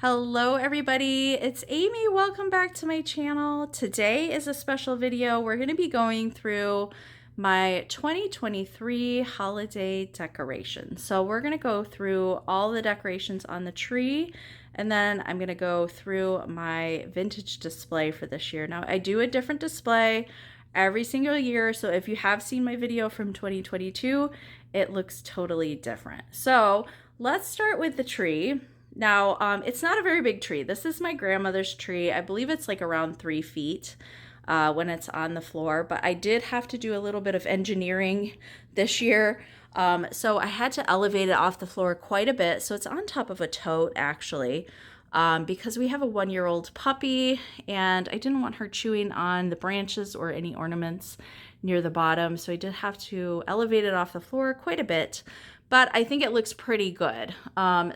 Hello everybody, it's Amy. Welcome back to my channel. Today is a special video. We're going to be going through my 2023 holiday decorations. So we're going to go through all the decorations on the tree, and then I'm going to go through my vintage display for this year. Now I do a different display every single year, so if you have seen my video from 2022, it looks totally different. So let's start with the tree. Now, it's not a very big tree. This is my grandmother's tree. I believe it's like around 3 feet when it's on the floor, but I did have to do a little bit of engineering this year. So I had to elevate it off the floor quite a bit. So it's on top of a tote actually, because we have a 1-year-old puppy and I didn't want her chewing on the branches or any ornaments near the bottom. So I did have to elevate it off the floor quite a bit. But I think it looks pretty good.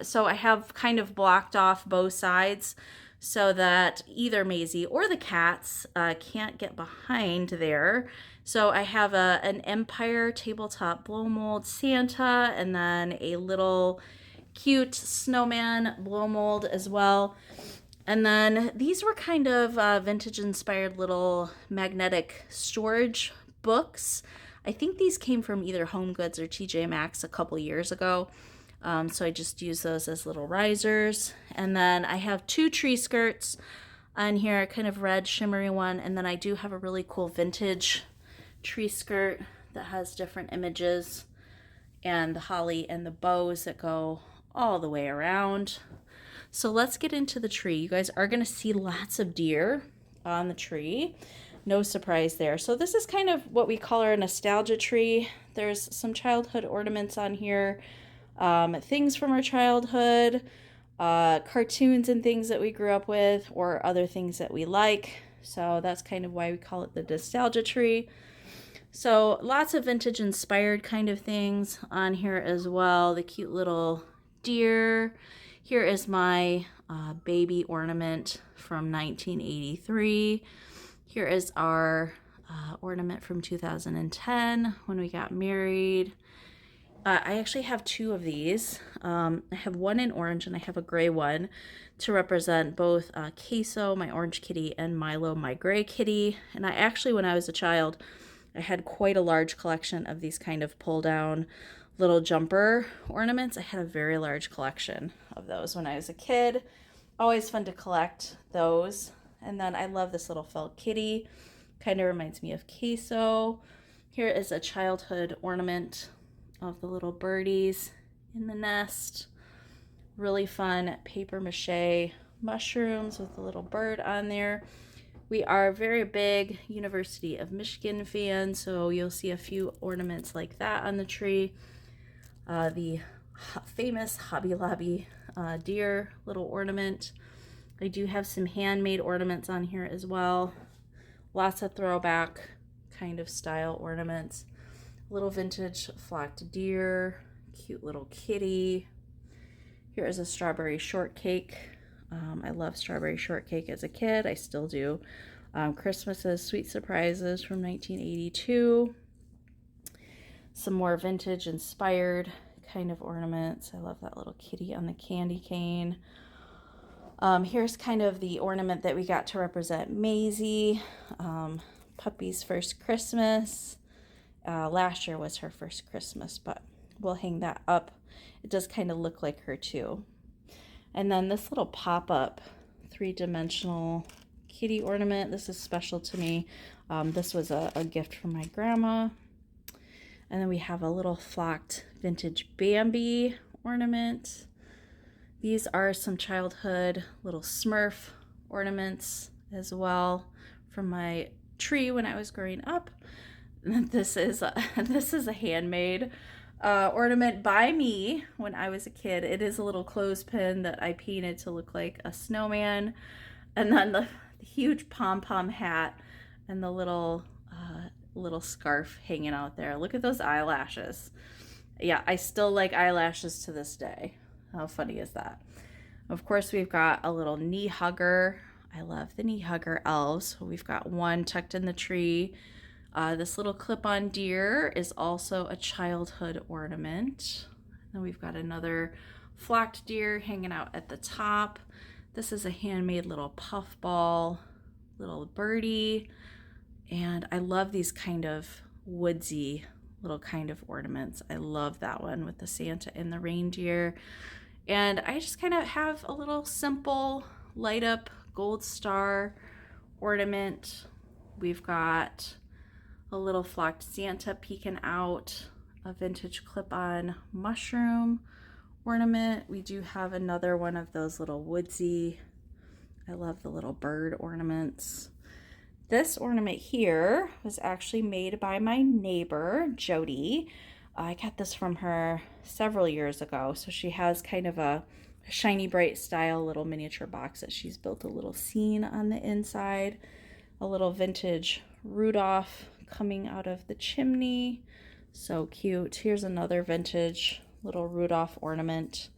So I have kind of blocked off both sides so that either Maisie or the cats can't get behind there. So I have an Empire tabletop blow mold Santa, and then a little cute snowman blow mold as well. And then these were kind of vintage inspired little magnetic storage books. I think these came from either Home Goods or TJ Maxx a couple years ago. So I just use those as little risers. And then I have 2 tree skirts on here, kind of red shimmery one. And then I do have a really cool vintage tree skirt that has different images and the holly and the bows that go all the way around. So let's get into the tree. You guys are going to see lots of deer on the tree. No surprise there. So this is kind of what we call our nostalgia tree. There's some childhood ornaments on here, things from our childhood, cartoons and things that we grew up with, or other things that we like. So that's kind of why we call it the nostalgia tree. So lots of vintage inspired kind of things on here as well. The cute little deer. Here is my baby ornament from 1983. Here is our ornament from 2010 when we got married. I actually have 2 of these. I have one in orange and I have a gray one to represent both Queso, my orange kitty, and Milo, my gray kitty. And I actually, when I was a child, I had quite a large collection of these kind of pull down little jumper ornaments. I had a very large collection of those when I was a kid. Always fun to collect those. And then I love this little felt kitty. Kind of reminds me of Queso. Here is a childhood ornament of the little birdies in the nest. Really fun paper mache mushrooms with a little bird on there. We are very big University of Michigan fans, so you'll see a few ornaments like that on the tree. The famous Hobby Lobby deer little ornament. I do have some handmade ornaments on here as well. Lots of throwback kind of style ornaments. Little vintage flocked deer, cute little kitty. Here is a strawberry shortcake. I love strawberry shortcake as a kid. I still do. Christmas's Sweet Surprises from 1982. Some more vintage inspired kind of ornaments. I love that little kitty on the candy cane. Here's kind of the ornament that we got to represent Maisie, puppy's first Christmas. Last year was her first Christmas, but we'll hang that up. It does kind of look like her too. And then this little pop-up 3-dimensional kitty ornament. This is special to me. This was a gift from my grandma. And then we have a little flocked vintage Bambi ornament. These are some childhood little Smurf ornaments as well from my tree when I was growing up. This is a handmade ornament by me when I was a kid. It is a little clothespin that I painted to look like a snowman, and then the huge pom-pom hat and the little scarf hanging out there. Look at those eyelashes. Yeah, I still like eyelashes to this day. How funny is that? Of course, we've got a little knee hugger. I love the knee hugger elves. We've got one tucked in the tree. This little clip-on deer is also a childhood ornament. Then we've got another flocked deer hanging out at the top. This is a handmade little puff ball, little birdie. And I love these kind of woodsy little kind of ornaments. I love that one with the Santa and the reindeer. And I just kind of have a little simple light up gold star ornament. We've got a little flocked Santa peeking out, a vintage clip-on mushroom ornament. We do have another one of those little woodsy, I love the little bird ornaments. This ornament here was actually made by my neighbor, Jody. I got this from her several years ago. So she has kind of a shiny bright style little miniature box that she's built a little scene on the inside. A little vintage Rudolph coming out of the chimney. So cute. Here's another vintage little Rudolph ornament.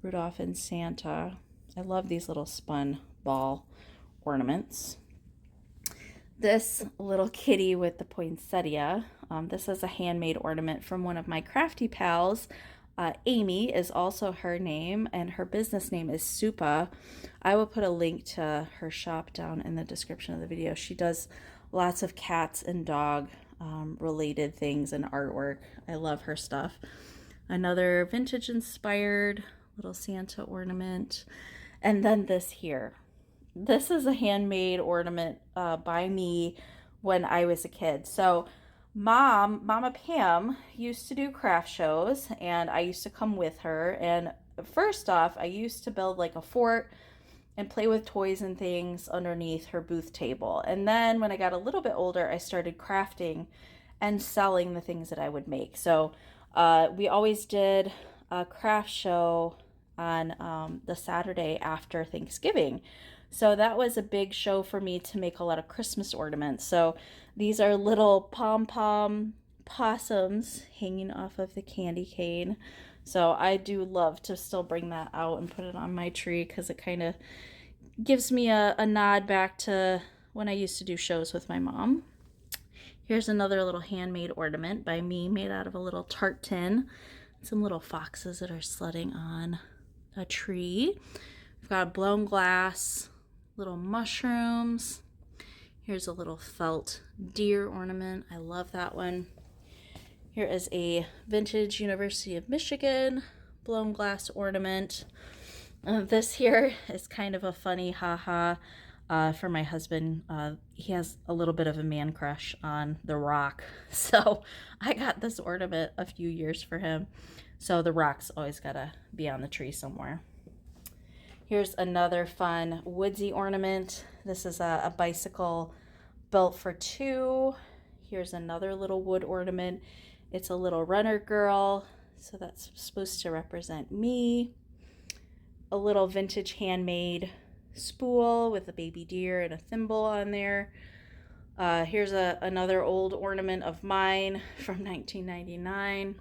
Rudolph and Santa. I love these little spun ball ornaments. This little kitty with the poinsettia, this is a handmade ornament from one of my crafty pals. Amy is also her name, and her business name is Supah. I will put a link to her shop down in the description of the video. She does lots of cats and dog related things and artwork. I love her stuff. Another vintage inspired little Santa ornament. And then this here. This is a handmade ornament by me when I was a kid. So Mama Pam used to do craft shows, and I used to come with her. And first off, I used to build like a fort and play with toys and things underneath her booth table. And then when I got a little bit older, I started crafting and selling the things that I would make. So we always did a craft show on the Saturday after Thanksgiving. So that was a big show for me to make a lot of Christmas ornaments. So these are little pom-pom possums hanging off of the candy cane. So I do love to still bring that out and put it on my tree because it kind of gives me a nod back to when I used to do shows with my mom. Here's another little handmade ornament by me made out of a little tart tin. Some little foxes that are sledding on a tree. We've got blown glass, little mushrooms. Here's a little felt deer ornament. I love that one. Here is a vintage University of Michigan blown glass ornament. This here is kind of a funny haha for my husband. He has a little bit of a man crush on The Rock. So I got this ornament a few years for him. So The Rock's always gotta be on the tree somewhere. Here's another fun woodsy ornament. This is a bicycle built for two. Here's another little wood ornament. It's a little runner girl, so that's supposed to represent me. A little vintage handmade spool with a baby deer and a thimble on there. Here's another old ornament of mine from 1999.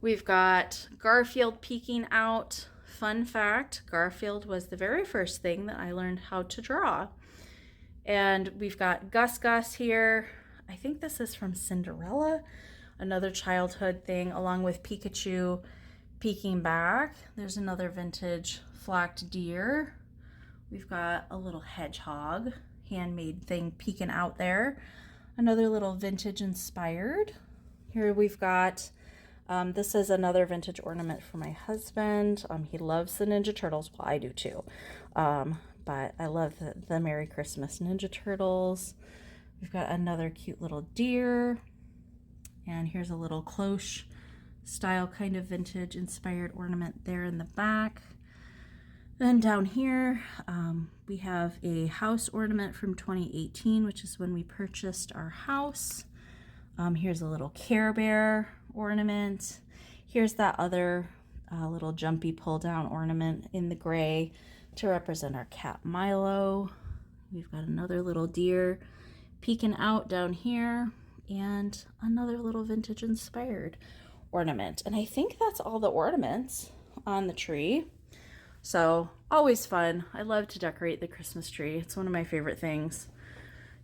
We've got Garfield peeking out. Fun fact, Garfield was the very first thing that I learned how to draw. And we've got Gus Gus here. I think this is from Cinderella, another childhood thing, along with Pikachu peeking back. There's another vintage flocked deer. We've got a little hedgehog, handmade thing peeking out there. Another little vintage inspired. Here we've got this is another vintage ornament for my husband. He loves the Ninja Turtles. Well, I do too. But I love the Merry Christmas Ninja Turtles. We've got another cute little deer. And here's a little cloche style kind of vintage inspired ornament there in the back. Then down here, we have a house ornament from 2018, which is when we purchased our house. Here's a little Care Bear ornament. Here's that other little jumpy pull down ornament in the gray to represent our cat Milo. We've got another little deer peeking out down here and another little vintage inspired ornament. And I think that's all the ornaments on the tree. So always fun. I love to decorate the Christmas tree. It's one of my favorite things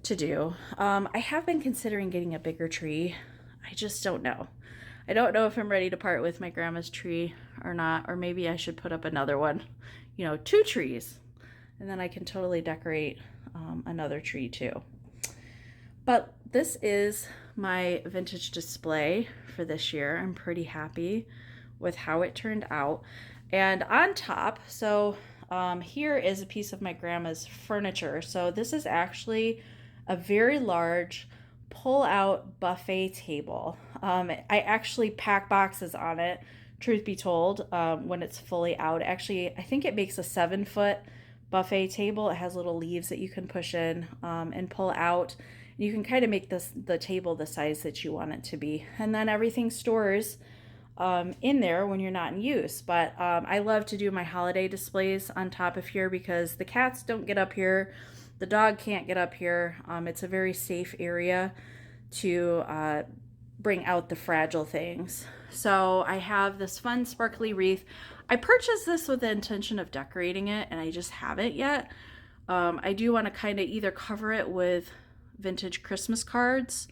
to do. I have been considering getting a bigger tree. I just don't know. I don't know if I'm ready to part with my grandma's tree or not, or maybe I should put up another one. you know, 2 trees. And then I can totally decorate another tree too. But this is my vintage display for this year. I'm pretty happy with how it turned out. And on top, so here is a piece of my grandma's furniture. So this is actually a very large pull-out buffet table. I actually pack boxes on it, truth be told, when it's fully out. Actually, I think it makes a 7-foot buffet table. It has little leaves that you can push in and pull out. You can kind of make the table the size that you want it to be. And then everything stores in there when you're not in use. But I love to do my holiday displays on top of here because the cats don't get up here. The dog can't get up here. It's a very safe area to bring out the fragile things. So I have this fun sparkly wreath. I purchased this with the intention of decorating it, and I just haven't yet. I do want to kind of either cover it with vintage Christmas cards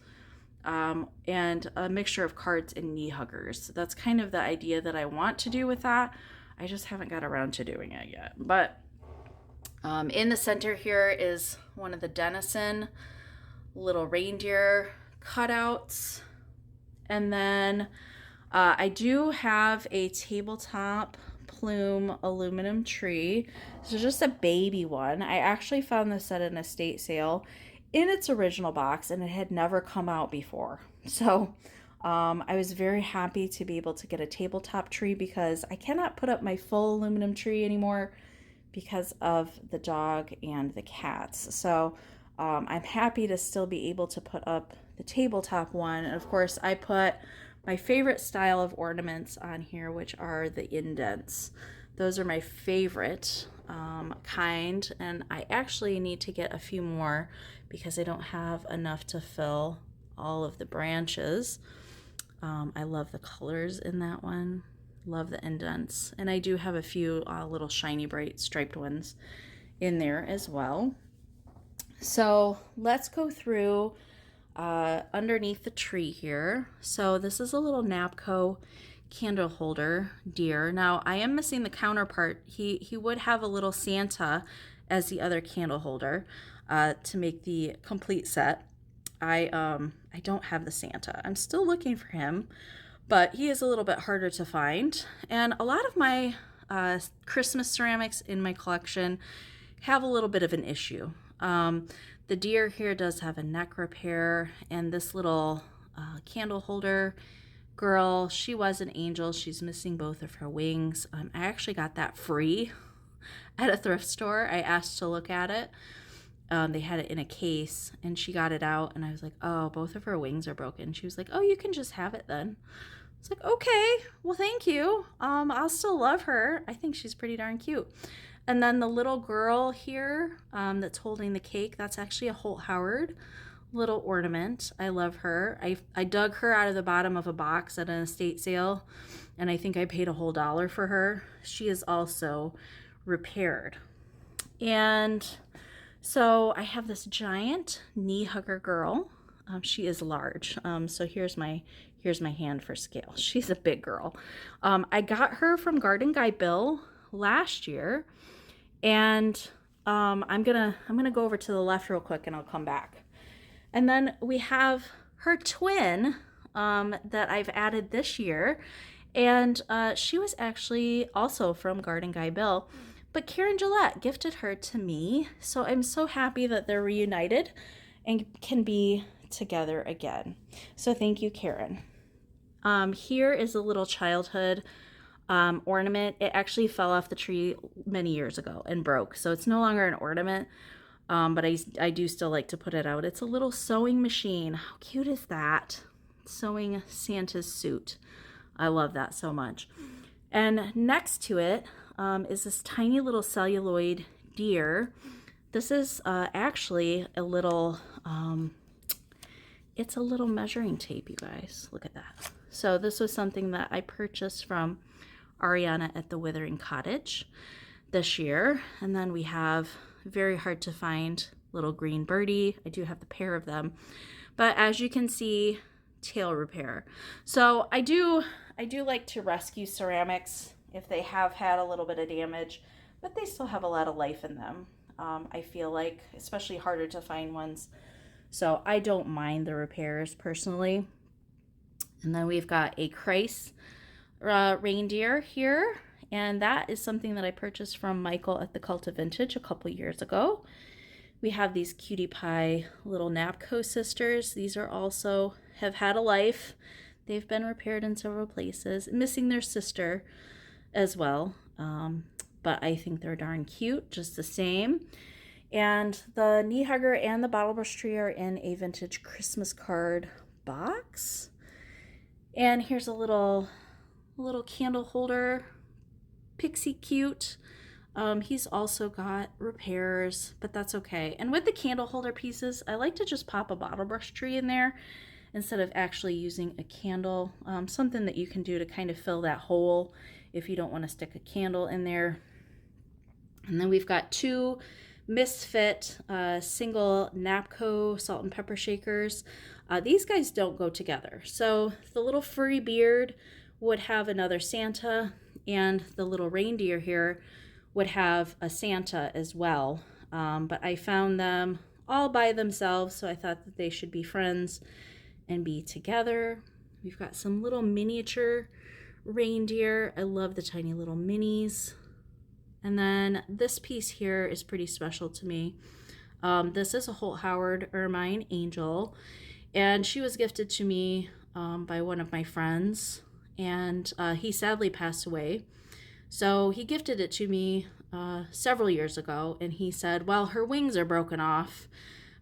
and a mixture of cards and knee huggers. That's kind of the idea that I want to do with that. I just haven't got around to doing it yet. But in the center here is one of the Denison little reindeer cutouts. And then I do have a tabletop plume aluminum tree. This is just a baby one. I actually found this at an estate sale in its original box, and it had never come out before. So I was very happy to be able to get a tabletop tree because I cannot put up my full aluminum tree anymore because of the dog and the cats. So I'm happy to still be able to put up the tabletop one. And of course, I put my favorite style of ornaments on here, which are the indents. Those are my favorite kind, and I actually need to get a few more because I don't have enough to fill all of the branches. I love the colors in that one. Love the indents. And I do have a few little shiny bright striped ones in there as well. So let's go through underneath the tree here. So this is a little Napco candle holder deer. Now I am missing the counterpart. He would have a little Santa as the other candle holder to make the complete set. I don't have the Santa. I'm still looking for him, but he is a little bit harder to find. And a lot of my Christmas ceramics in my collection have a little bit of an issue. The deer here does have a neck repair, and this little candle holder girl, she was an angel. She's missing both of her wings. I actually got that free at a thrift store. I asked to look at it. They had it in a case, and she got it out, and I was like, oh, both of her wings are broken. She was like, oh, you can just have it then. It's like, okay, well, thank you. I'll still love her. I think she's pretty darn cute. And then the little girl here that's holding the cake, that's actually a Holt Howard little ornament. I love her. I dug her out of the bottom of a box at an estate sale, and I think I paid a whole $1 for her. She is also repaired. And so I have this giant knee hugger girl. She is large. So here's my hand for scale. She's a big girl. I got her from Garden Guy Bill last year. And I'm gonna go over to the left real quick and I'll come back. And then we have her twin that I've added this year. And she was actually also from Garden Guy Bill. But Karen Gillette gifted her to me. So I'm so happy that they're reunited and can be together again. So thank you, Karen. Here is a little childhood ornament. It actually fell off the tree many years ago and broke, so it's no longer an ornament, but I do still like to put it out. It's a little sewing machine. How cute is that? Sewing Santa's suit. I love that so much. And next to it is this tiny little celluloid deer. This is actually a little it's a little measuring tape, you guys. Look at that. So this was something that I purchased from Ariana at the Withering Cottage this year. And then we have very hard to find little green birdie. I do have the pair of them, but as you can see, tail repair. So I do like to rescue ceramics if they have had a little bit of damage. but they still have a lot of life in them. I feel like, especially harder to find ones. So I don't mind the repairs personally. And then we've got a Christ reindeer here. And that is something that I purchased from Michael at the Cult of Vintage a couple years ago. We have these cutie pie little Napco sisters. These are also have had a life. They've been repaired in several places, missing their sister as well. But I think they're darn cute just the same. And the knee hugger and the bottle brush tree are in a vintage Christmas card box. And here's a little candle holder, pixie cute. He's also got repairs, but that's okay. And with the candle holder pieces, I like to just pop a bottle brush tree in there instead of actually using a candle. Something that you can do to kind of fill that hole if you don't want to stick a candle in there. And then we've got two Misfit single Napco salt and pepper shakers. These guys don't go together. So the little furry beard would have another Santa, and the little reindeer here would have a Santa as well. But I found them all by themselves, so I thought that they should be friends and be together. We've got some little miniature reindeer. I love the tiny little minis. And then this piece here is pretty special to me. This is a Holt Howard Ermine angel, and she was gifted to me by one of my friends, and he sadly passed away. So he gifted it to me several years ago, and he said, well, her wings are broken off,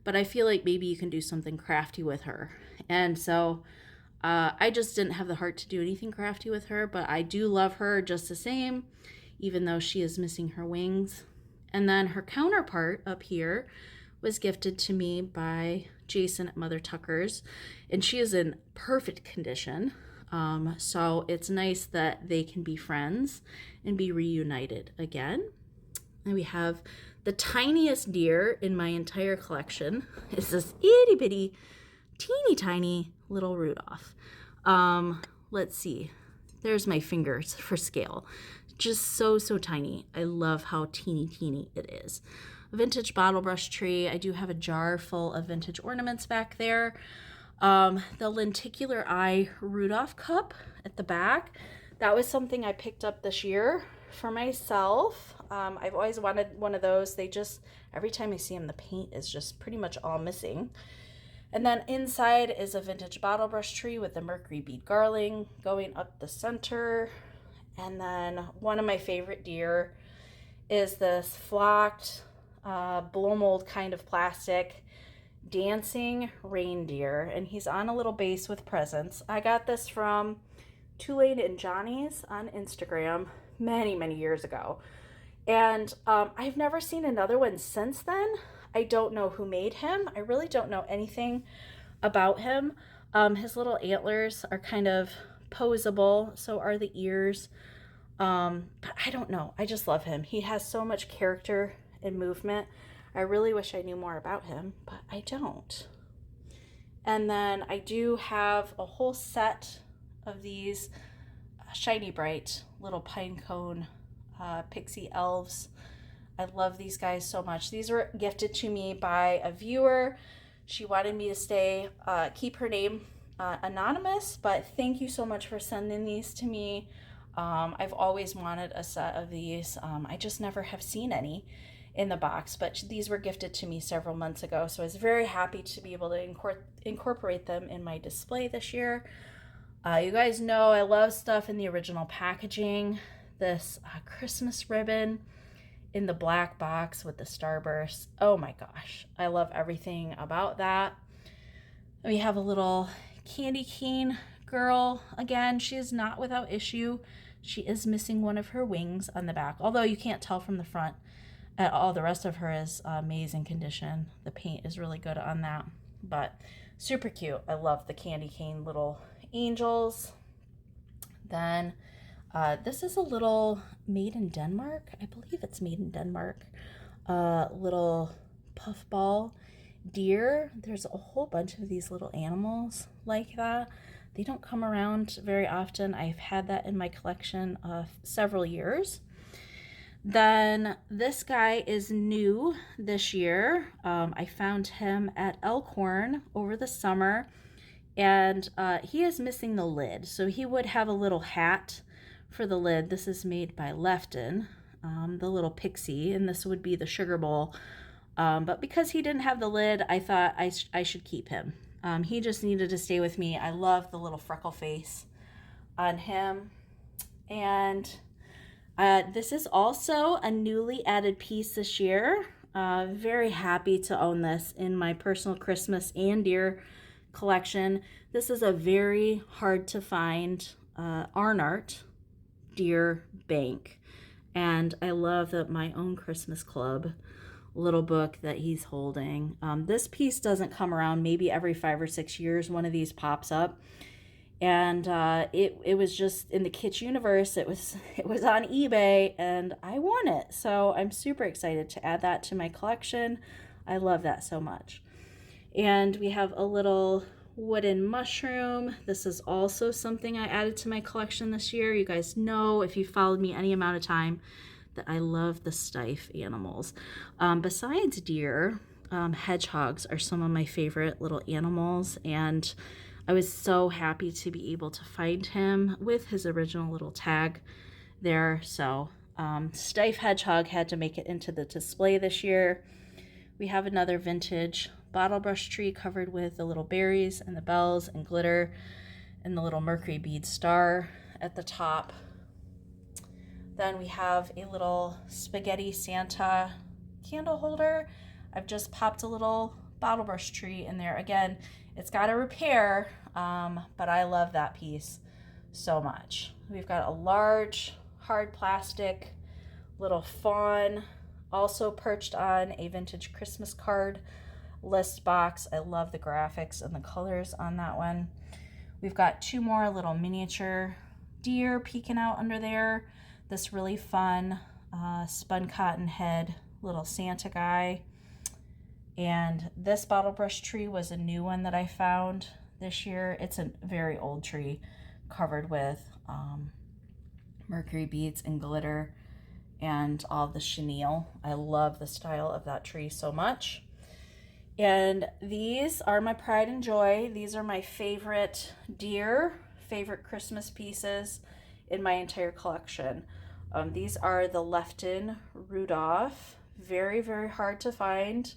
but I feel like maybe you can do something crafty with her. And so I just didn't have the heart to do anything crafty with her, but I do love her just the same, even though she is missing her wings. And then her counterpart up here was gifted to me by Jason at Mother Tucker's, and she is in perfect condition. So it's nice that they can be friends and be reunited again. And we have the tiniest deer in my entire collection. It's this itty bitty, teeny tiny little Rudolph. Let's see. There's my fingers for scale. Just so tiny. I love how teeny it is. A vintage bottle brush tree. I do have a jar full of vintage ornaments back there. The lenticular eye Rudolph cup at the back. That was something I picked up this year for myself. I've always wanted one of those. They just, every time I see them, the paint is just pretty much all missing. And then inside is a vintage bottle brush tree with the mercury bead garland going up the center. And then one of my favorite deer is this flocked blow mold kind of plastic dancing reindeer, and he's on a little base with presents. I got this from Tulane and Johnny's on Instagram many years ago, and I've never seen another one since then. I don't know who made him. I really don't know anything about him. His little antlers are kind of posable, so are the ears. But I don't know. I just love him. He has so much character and movement. I really wish I knew more about him, but I don't. And then I do have a whole set of these shiny bright little pine cone pixie elves. I love these guys so much. These were gifted to me by a viewer. She wanted me to keep her name anonymous, but thank you so much for sending these to me. I've always wanted a set of these. I just never have seen any in the box, but these were gifted to me several months ago, so I was very happy to be able to incorporate them in my display this year. You guys know I love stuff in the original packaging. This Christmas ribbon in the black box with the starburst. Oh my gosh, I love everything about that. We have a little candy cane girl. Again, she is not without issue. She is missing one of her wings on the back, although you can't tell from the front at all. The rest of her is amazing condition. The paint is really good on that, but super cute. I love the candy cane little angels. Then this is a little made in Denmark. I believe it's made in Denmark. Little puffball deer. There's a whole bunch of these little animals like that. They don't come around very often. I've had that in my collection several years. Then this guy is new this year. I found him at Elkhorn over the summer, and he is missing the lid. So he would have a little hat for the lid. This is made by Lefton, the little pixie, and this would be the sugar bowl. But because he didn't have the lid, I thought I should keep him. He just needed to stay with me. I love the little freckle face on him. And this is also a newly added piece this year. Very happy to own this in my personal Christmas and deer collection. This is a very hard to find Arnart deer bank. And I love that my own Christmas club little book that he's holding. This piece doesn't come around. Maybe every 5 or 6 years one of these pops up. And it was just in the Kitsch universe. It was on eBay, and I won it. So I'm super excited to add that to my collection. I love that so much. And we have a little wooden mushroom. This is also something I added to my collection this year. You guys know, if you followed me any amount of time, that I love the stife animals. Besides deer, hedgehogs are some of my favorite little animals, and I was so happy to be able to find him with his original little tag there. So stife hedgehog had to make it into the display this year. We have another vintage bottle brush tree covered with the little berries and the bells and glitter and the little mercury bead star at the top. Then we have a little spaghetti Santa candle holder. I've just popped a little bottle brush tree in there. Again, it's got a repair, but I love that piece so much. We've got a large hard plastic little fawn, also perched on a vintage Christmas card list box. I love the graphics and the colors on that one. We've got 2 more little miniature deer peeking out under there. This really fun spun cotton head little Santa guy. And this bottle brush tree was a new one that I found this year. It's a very old tree covered with mercury beads and glitter and all the chenille. I love the style of that tree so much. And these are my pride and joy. These are my favorite deer, favorite Christmas pieces in my entire collection. These are the Lefton Rudolph. Very, very hard to find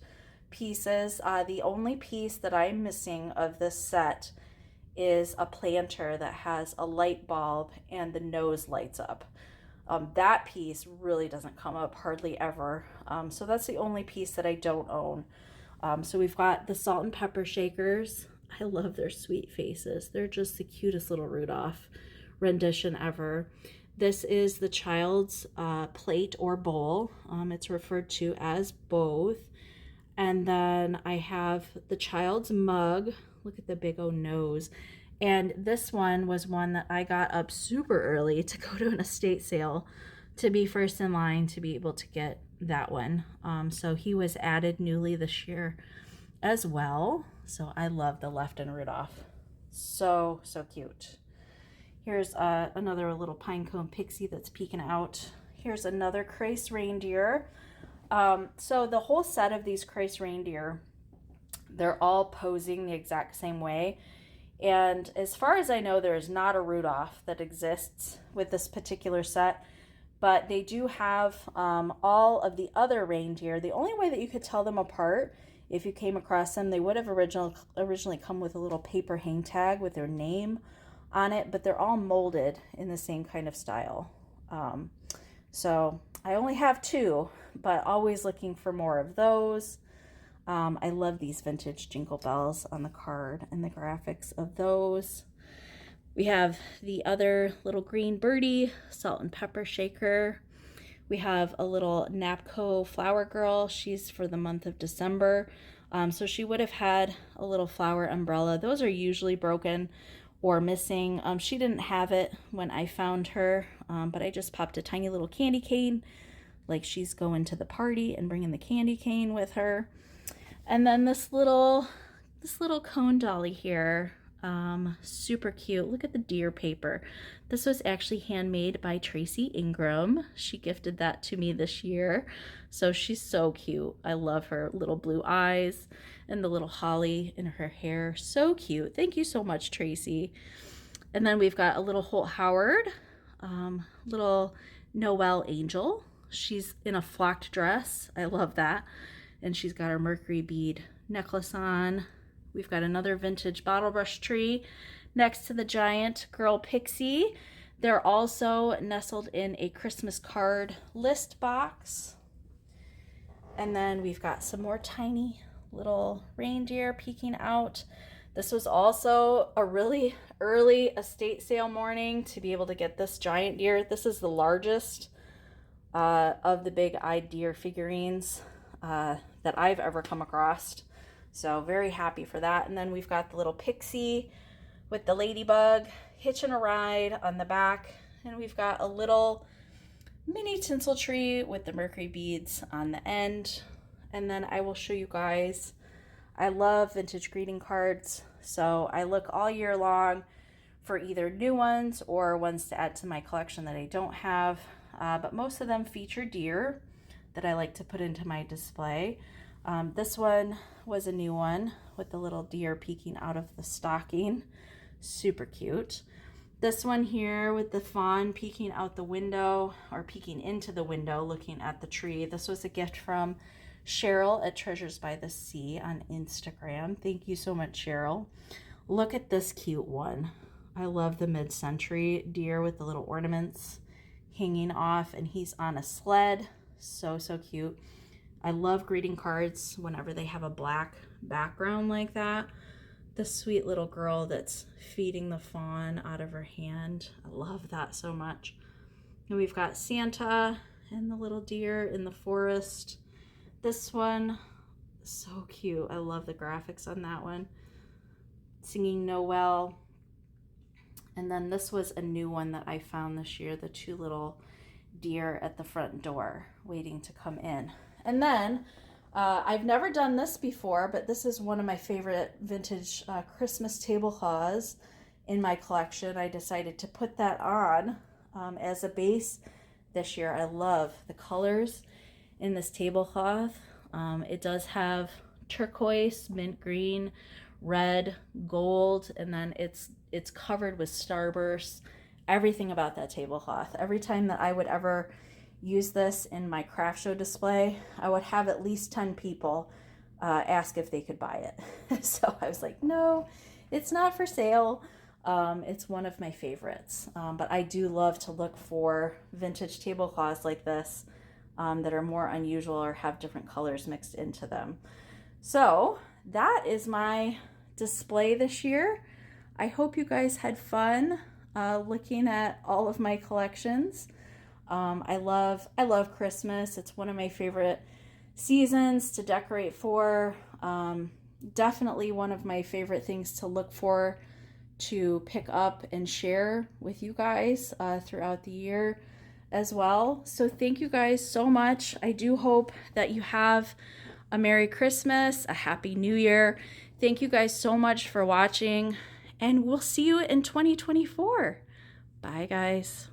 pieces. The only piece that I'm missing of this set is a planter that has a light bulb and the nose lights up. That piece really doesn't come up hardly ever. So that's the only piece that I don't own. So we've got the salt and pepper shakers. I love their sweet faces. They're just the cutest little Rudolph rendition ever. This is the child's plate or bowl. It's referred to as both. And then I have the child's mug. Look at the big old nose. And this one was one that I got up super early to go to an estate sale to be first in line to be able to get that one. So he was added newly this year as well. So I love the Lefton Rudolph. So, so cute. Here's another little pinecone pixie that's peeking out. Here's another Christ reindeer. So the whole set of these Christ reindeer, they're all posing the exact same way. And as far as I know, there is not a Rudolph that exists with this particular set, but they do have all of the other reindeer. The only way that you could tell them apart, if you came across them, they would have originally come with a little paper hang tag with their name on it, but they're all molded in the same kind of style. So I only have 2, but always looking for more of those. I love these vintage jingle bells on the card and the graphics of those. We have the other little green birdie salt and pepper shaker. We have a little Napco flower girl. She's for the month of December. So she would have had a little flower umbrella. Those are usually broken or missing. She didn't have it when I found her, but I just popped a tiny little candy cane, like she's going to the party and bringing the candy cane with her. And then this little cone dolly here. Super cute. Look at the deer paper. This was actually handmade by Tracy Ingram. She gifted that to me this year. So she's so cute. I love her little blue eyes and the little holly in her hair. So cute. Thank you so much, Tracy. And then we've got a little Holt Howard, little Noelle angel. She's in a flocked dress. I love that. And she's got her mercury bead necklace on. We've got another vintage bottle brush tree next to the giant girl pixie. They're also nestled in a Christmas card list box. And then we've got some more tiny little reindeer peeking out. This was also a really early estate sale morning to be able to get this giant deer. This is the largest of the big-eyed deer figurines that I've ever come across. So very happy for that. And then we've got the little pixie with the ladybug hitching a ride on the back. And we've got a little mini tinsel tree with the mercury beads on the end. And then I will show you guys, I love vintage greeting cards. So I look all year long for either new ones or ones to add to my collection that I don't have. But most of them feature deer that I like to put into my display. This one was a new one with the little deer peeking out of the stocking. Super cute. This one here with the fawn peeking out the window, or peeking into the window looking at the tree. This was a gift from Cheryl at Treasures by the Sea on Instagram. Thank you so much, Cheryl. Look at this cute one. I love the mid-century deer with the little ornaments hanging off, and he's on a sled. So cute. I love greeting cards whenever they have a black background like that. The sweet little girl that's feeding the fawn out of her hand. I love that so much. And we've got Santa and the little deer in the forest. This one, so cute. I love the graphics on that one. Singing Noel. And then this was a new one that I found this year, the two little deer at the front door waiting to come in. And then I've never done this before, but this is one of my favorite vintage Christmas tablecloths in my collection. I decided to put that on as a base this year. I love the colors in this tablecloth. It does have turquoise, mint green, red, gold, and then it's covered with starbursts. Everything about that tablecloth. Every time that I would ever use this in my craft show display, I would have at least 10 people ask if they could buy it. So I was like, no, it's not for sale. It's one of my favorites. But I do love to look for vintage tablecloths like this that are more unusual or have different colors mixed into them. So that is my display this year. I hope you guys had fun looking at all of my collections. I love Christmas. It's one of my favorite seasons to decorate for. Definitely one of my favorite things to look for, to pick up and share with you guys throughout the year as well. So thank you guys so much. I do hope that you have a Merry Christmas, a Happy New Year. Thank you guys so much for watching, and we'll see you in 2024. Bye, guys.